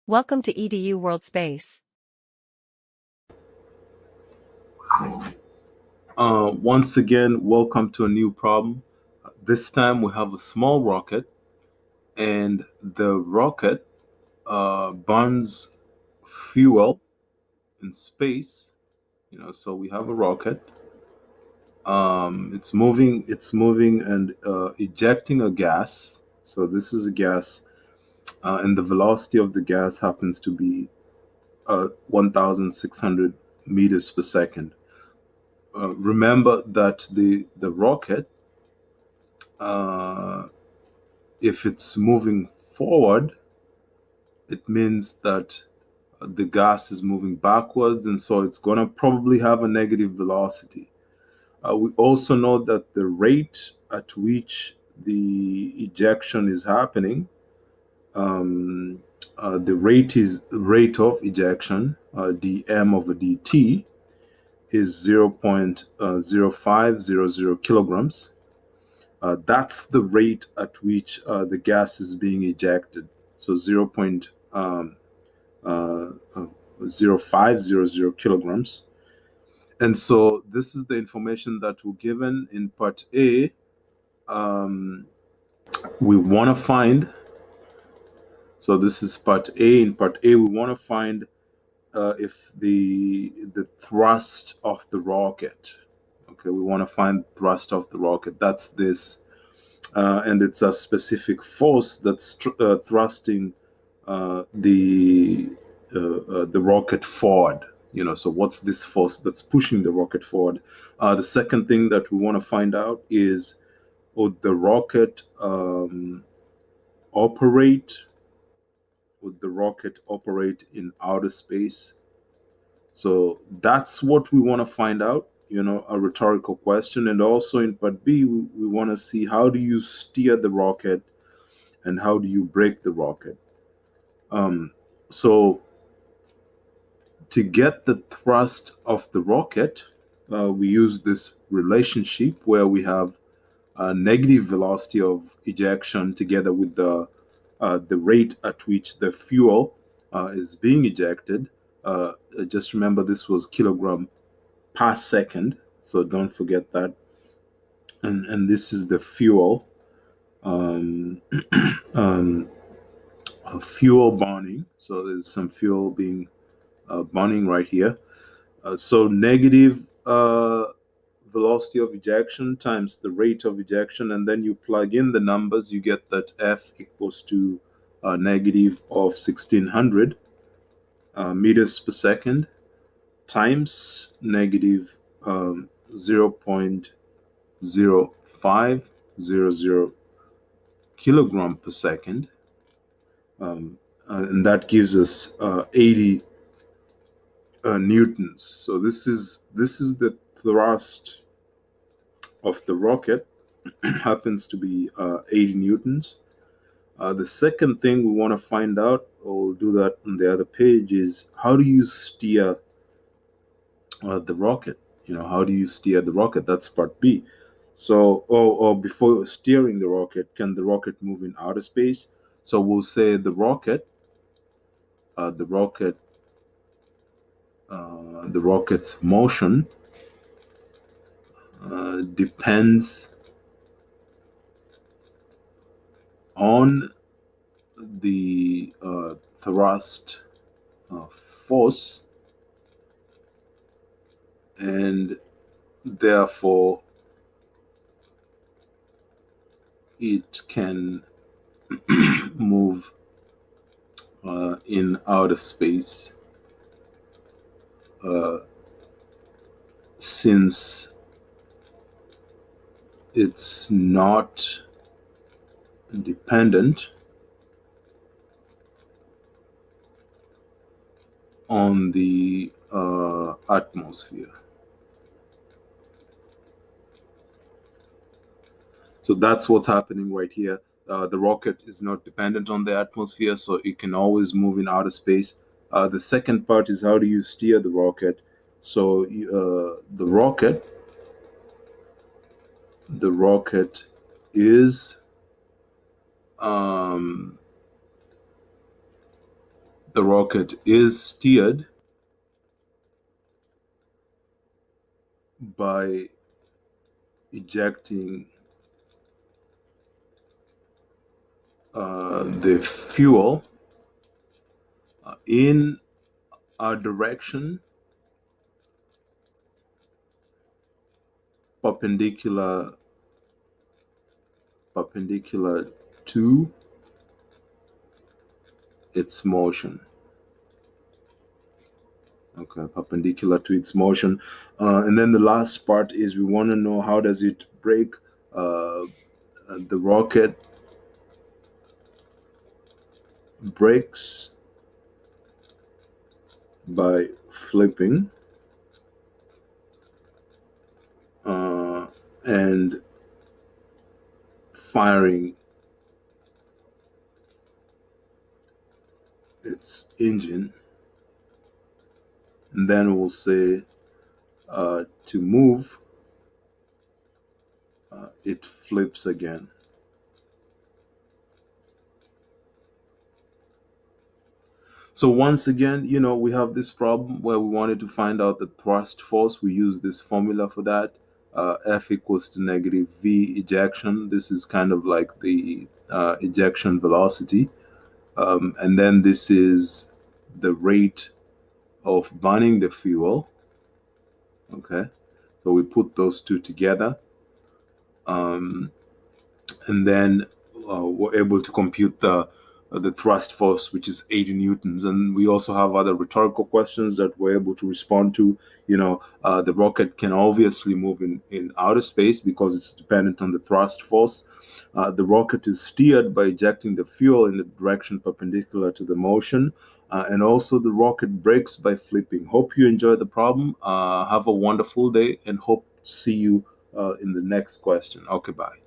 Welcome to EDU World Space. Once again, welcome to a new problem. This time we have a small rocket, and the rocket burns fuel in space. So we have a rocket. It's moving and ejecting a gas. So this is a gas, and the velocity of the gas happens to be 1,600 meters per second. Remember that the rocket, uh, if it's moving forward, it means that the gas is moving backwards, and so it's going to probably have a negative velocity. We also know that the rate at which the ejection is happening, um, the rate of ejection, dm over dt, is 0.0500 kilograms. That's the rate at which the gas is being ejected. So 0.0500 kilograms. And so this is the information that we're given in part A. We want to find, so this is part A. In part A, we want to find if the thrust of the rocket. Okay, we want to find thrust of the rocket. That's this. And it's a specific force that's thrusting the rocket forward. So what's this force that's pushing the rocket forward? The second thing that we want to find out is, would the rocket operate? Would the rocket operate in outer space? So that's what we want to find out. A rhetorical question. And also in part B, we want to see, how do you steer the rocket and how do you brake the rocket? So to get the thrust of the rocket, we use this relationship where we have a negative velocity of ejection together with the rate at which the fuel is being ejected. Just remember, this was kilogram per second, so don't forget that. And this is the fuel, um, um, fuel burning. So there's some fuel being burning right here. So negative velocity of ejection times the rate of ejection, and then you plug in the numbers, you get that F equals to negative of 1600 meters per second times negative 0.0500 kilogram per second. And that gives us 80 newtons. So this is the thrust of the rocket. Happens to be 80 newtons. The second thing we want to find out, or we'll do that on the other page, is how do you steer the rocket? How do you steer the rocket? That's part B. So, or before steering the rocket, can the rocket move in outer space? So we'll say the rocket, the rocket's motion depends on the thrust force, and therefore it can move in outer space, uh, since it's not dependent on the atmosphere. So that's what's happening right here. The rocket is not dependent on the atmosphere, so it can always move in outer space. The second part is, how do you steer the rocket? So the rocket is um, the rocket is steered by ejecting the fuel in a direction perpendicular to its motion. Okay, perpendicular to its motion. And then the last part is we want to know how does it break. The rocket breaks by flipping and firing its engine. And then we'll say to move, it flips again. So once again, we have this problem where we wanted to find out the thrust force. We use this formula for that. F equals to negative V ejection. This is kind of like the ejection velocity. And then this is the rate of burning the fuel. Okay. So we put those two together. And then we're able to compute the thrust force, which is 80 newtons. And we also have other rhetorical questions that we're able to respond to. The rocket can obviously move in outer space because it's dependent on the thrust force. The rocket is steered by ejecting the fuel in the direction perpendicular to the motion. And also the rocket brakes by flipping. Hope you enjoyed the problem. Have a wonderful day and hope to see you in the next question. Okay, bye.